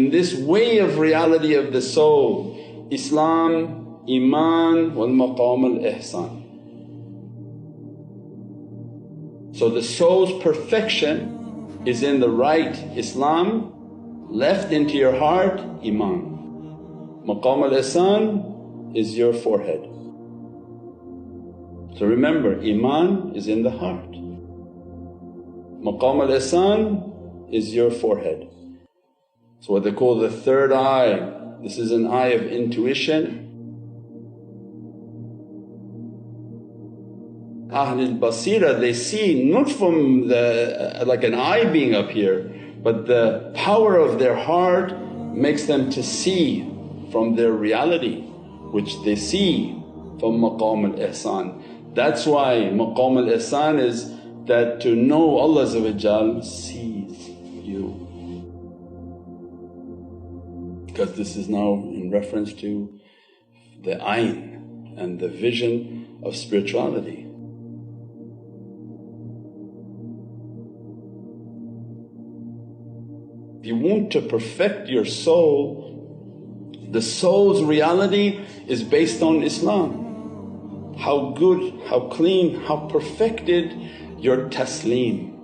in this way of reality of the soul, Islam, Iman wal maqam al-Ihsan. So the soul's perfection is in the right Islam, left into your heart Iman. Maqam al-Ihsan is your forehead. So remember, Iman is in the heart, Maqam al-Ihsan is your forehead. So what they call the third eye, this is an eye of intuition. Ahlul Basira, they see not from like an eye being up here, but the power of their heart makes them to see from their reality, which they see from Maqam al-Ihsan. That's why Maqam al-Ihsan is that to know Allah sees you. Because this is now in reference to the ayn and the vision of spirituality. If you want to perfect your soul, the soul's reality is based on Islam. How good, how clean, how perfected your taslim.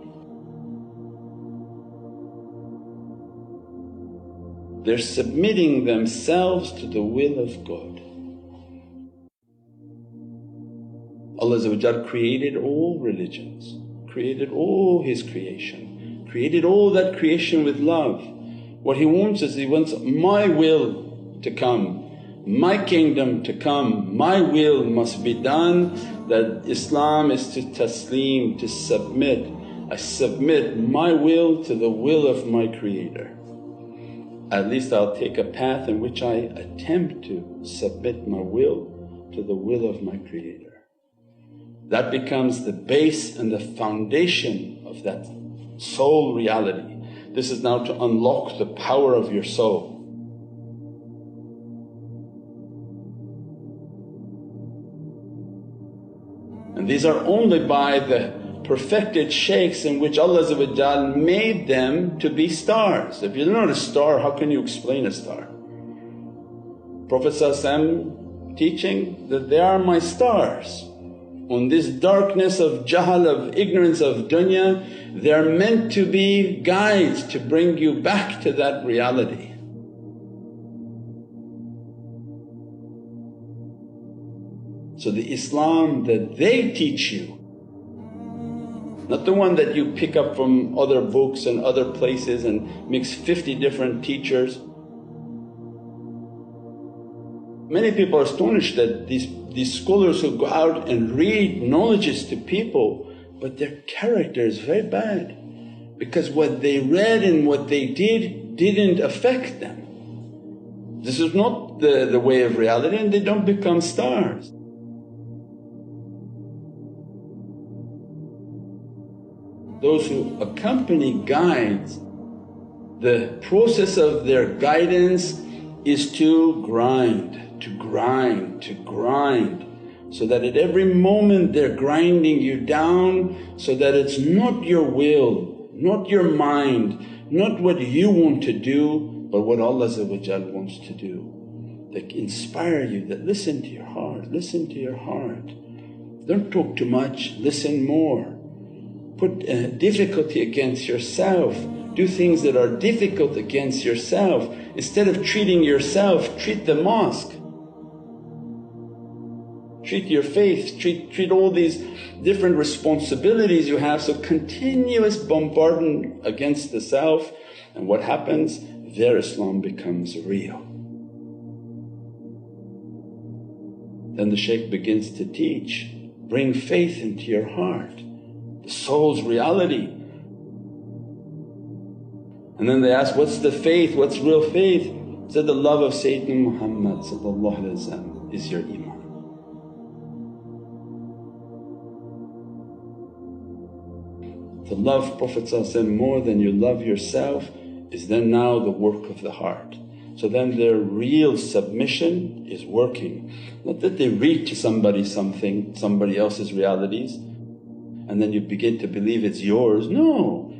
They're submitting themselves to the will of God. Allah created all religions, created all His creation, created all that creation with love. What He wants is He wants my will to come, my kingdom to come, my will must be done. That Islam is to taslim, to submit. I submit my will to the will of my Creator. At least I'll take a path in which I attempt to submit my will to the will of my Creator. That becomes the base and the foundation of that soul reality. This is now to unlock the power of your soul. And these are only by the perfected shaykhs in which Allah made them to be stars. If you're not a star, how can you explain a star? Prophet teaching that they are my stars. On this darkness of jahl, of ignorance of dunya, they are meant to be guides to bring you back to that reality. So the Islam that they teach you, not the one that you pick up from other books and other places and mix 50 different teachers. Many people are astonished that these scholars who go out and read knowledges to people, but their character is very bad because what they read and what they did didn't affect them. This is not the way of reality, and they don't become stars. Those who accompany guides, the process of their guidance is to grind, so that at every moment they're grinding you down, so that it's not your will, not your mind, not what you want to do, but what Allah wants to do. They inspire you that listen to your heart, listen to your heart. Don't talk too much, listen more. Put difficulty against yourself, do things that are difficult against yourself. Instead of treating yourself, treat the mosque, treat your faith, treat all these different responsibilities you have. So continuous bombardment against the self, and what happens? Their Islam becomes real. Then the shaykh begins to teach, bring faith into your heart, the soul's reality. And then they ask, what's the faith, what's real faith? Said, the love of Sayyidina Muhammad is your Iman. To love Prophet more than you love yourself is then now the work of the heart. So then their real submission is working. Not that they read to somebody something, somebody else's realities, and then you begin to believe it's yours. No,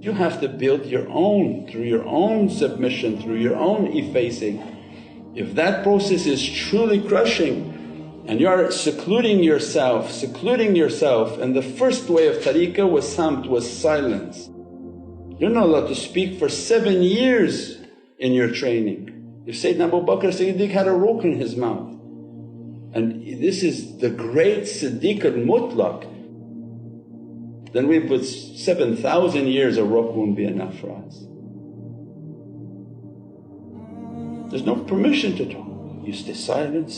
You have to build your own through your own submission, through your own effacing. If that process is truly crushing and you are secluding yourself, and the first way of tariqah was samt, was silence. You're not allowed to speak for 7 years in your training. If Sayyidina Abu Bakr Siddiq had a rope in his mouth, and this is the great Siddiq al-Mutlaq, then we put 7,000 years a rope won't be enough for us. There's no permission to talk. You stay silent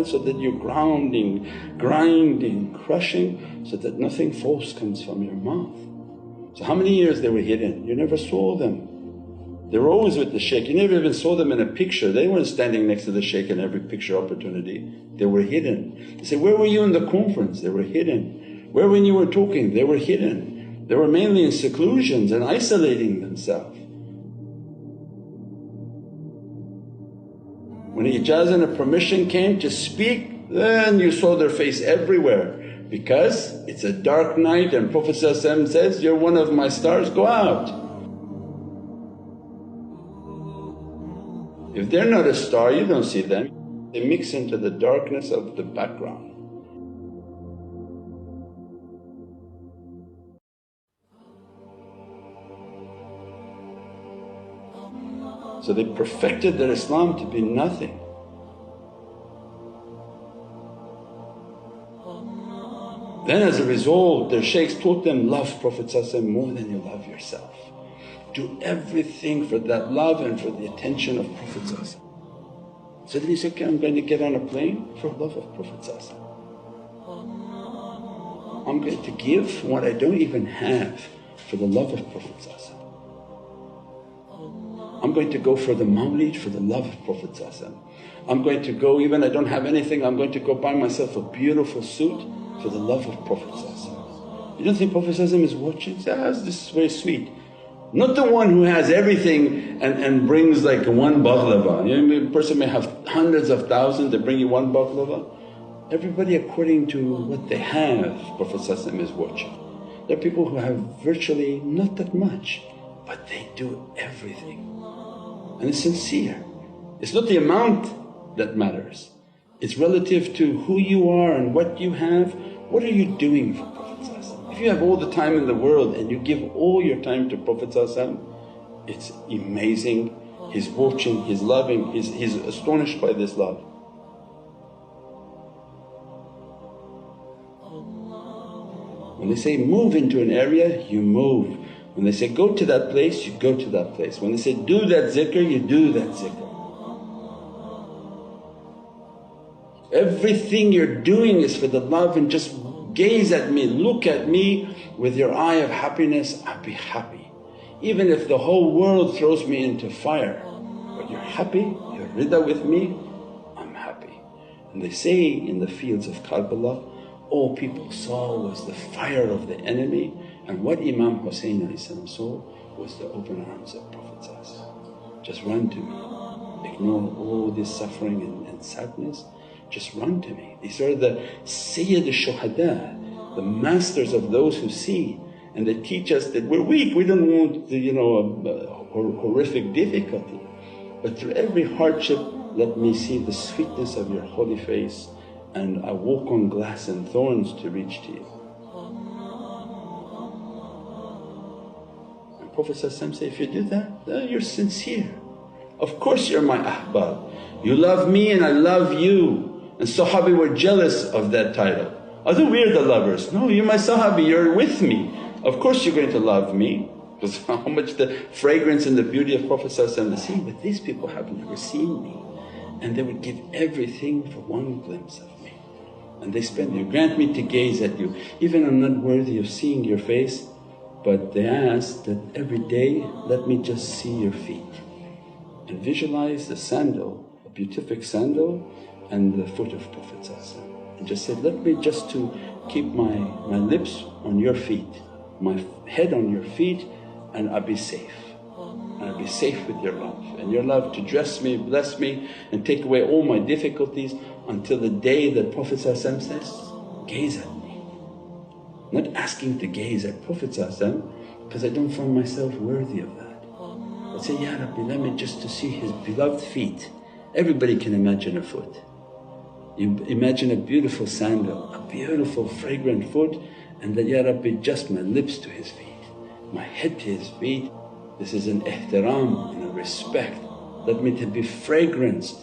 so that you're grounding, grinding, crushing so that nothing false comes from your mouth. So how many years they were hidden? You never saw them. They were always with the shaykh, you never even saw them in a picture. They weren't standing next to the shaykh in every picture opportunity, they were hidden. They say, where were you in the conference? They were hidden. Where when you were talking? They were hidden. They were mainly in seclusions and isolating themselves. When ijazah and a permission came to speak, then you saw their face everywhere, because it's a dark night and Prophet says, you're one of my stars, go out. If they're not a star, you don't see them, they mix into the darkness of the background. So they perfected their Islam to be nothing. Then as a result their shaykhs taught them, love Prophet more than you love yourself. Do everything for that love and for the attention of Prophet. So then he said, okay, I'm going to get on a plane for love of Prophet. I'm going to give what I don't even have for the love of Prophet. I'm going to go for the mawlid for the love of Prophet. I'm going to go, even I don't have anything, I'm going to go buy myself a beautiful suit for the love of Prophet. You don't think Prophet is watching? Say, this is very sweet. Not the one who has everything and brings like one baghlava. You know, a person may have hundreds of thousands, they bring you one baghlava. Everybody according to what they have, Prophet is watching. There are people who have virtually not that much, but they do everything and it's sincere. It's not the amount that matters, it's relative to who you are and what you have. What are you doing for Prophet? If you have all the time in the world and you give all your time to Prophet, it's amazing. He's watching, he's loving, he's astonished by this love. When they say move into an area, you move. When they say go to that place, you go to that place. When they say do that zikr, you do that zikr. Everything you're doing is for the love, and just gaze at me, look at me with your eye of happiness, I'll be happy. Even if the whole world throws me into fire, but you're happy, you're rida with me, I'm happy. And they say in the fields of Karbala, all people saw was the fire of the enemy, and what Imam Hussain saw was the open arms of Prophet. Just run to me, ignore all this suffering and sadness, just run to me. These are the Sayyid al-Shuhada, the masters of those who see, and they teach us that we're weak, we don't want the, horrific difficulty, but through every hardship let me see the sweetness of your holy face, and I walk on glass and thorns to reach to you. And Prophet say, if you do that, then you're sincere. Of course you're my ahbab, you love me and I love you. And Sahabi were jealous of that title. I thought we're the lovers. No, you're my Sahabi, you're with me. Of course you're going to love me, because how much the fragrance and the beauty of Prophet they see. But these people have never seen me, and they would give everything for one glimpse of me. And they spend, you grant me to gaze at you, even I'm not worthy of seeing your face, but they ask that every day let me just see your feet and visualize the sandal, a beatific sandal and the foot of Prophet, and just say, let me just to keep my lips on your feet, my head on your feet, and I'll be safe. And I'll be safe with your love, and your love to dress me, bless me and take away all my difficulties until the day that Prophet says, gaze at me. Not asking to gaze at Prophet because I don't find myself worthy of that. I'd say, Ya Rabbi, let me just to see His beloved feet. Everybody can imagine a foot. You imagine a beautiful sandal, a beautiful fragrant foot, and that, Ya Rabbi, just my lips to His feet, my head to His feet. This is an ihtiram and a respect. Let me to be fragranced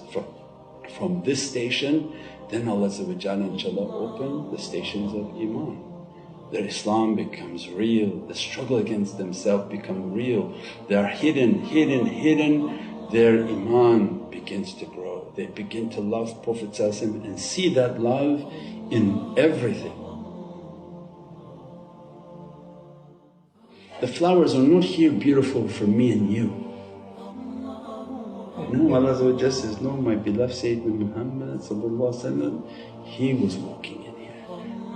from this station. Then Allah inshaAllah open the stations of Iman. Their Islam becomes real, the struggle against themselves become real. They are hidden. Their Iman begins to grow. They begin to love Prophet and see that love in everything. The flowers are not here beautiful for me and you. No, Allah says, no, my beloved Sayyidina Muhammad he was walking in here.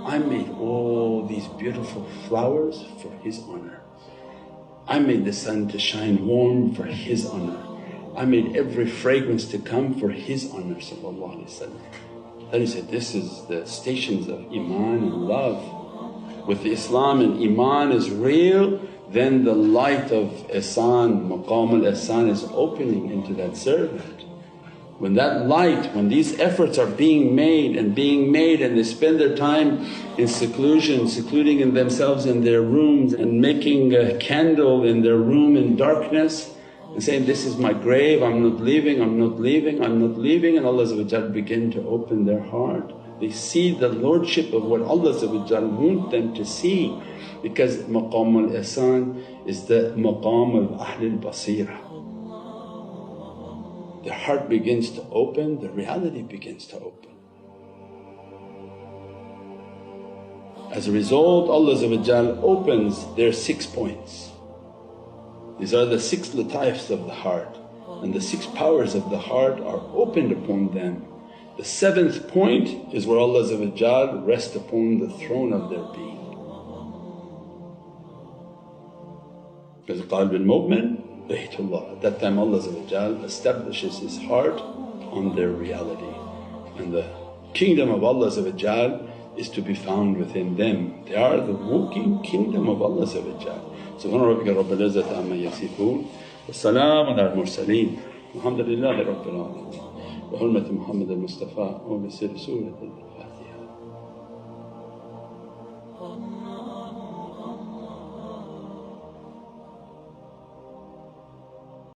I made all these beautiful flowers for his honour. I made the sun to shine warm for his honour. I made every fragrance to come for his honour. Then he said, this is the stations of Iman and love. With Islam and Iman is real, then the light of Ihsan, maqam al-Ihsan is opening into that servant. When that light, when these efforts are being made and they spend their time in seclusion, secluding in themselves in their rooms and making a candle in their room in darkness and saying, this is my grave, I'm not leaving, I'm not leaving, I'm not leaving, and Allah begin to open their heart. They see the lordship of what Allah wants them to see, because maqam al-Ihsan is the maqam of Ahlul Basira. Their heart begins to open, the reality begins to open. As a result, Allah opens their 6 points. These are the 6 lataifs of the heart, and the 6 powers of the heart are opened upon them. The 7th point is where Allah rests upon the throne of their being. Because qalb al-mu'min Baytullah, at that time Allah establishes His heart on their reality, and the kingdom of Allah is to be found within them. They are the walking kingdom of Allah. Subhana rabbika rabbil izzati amma yasifoon wa salaamun ala al-mursaleen walhamdulillahi rabbil alameen. Bi hurmati Muhammad al-Mustafa wa bi sirri Surat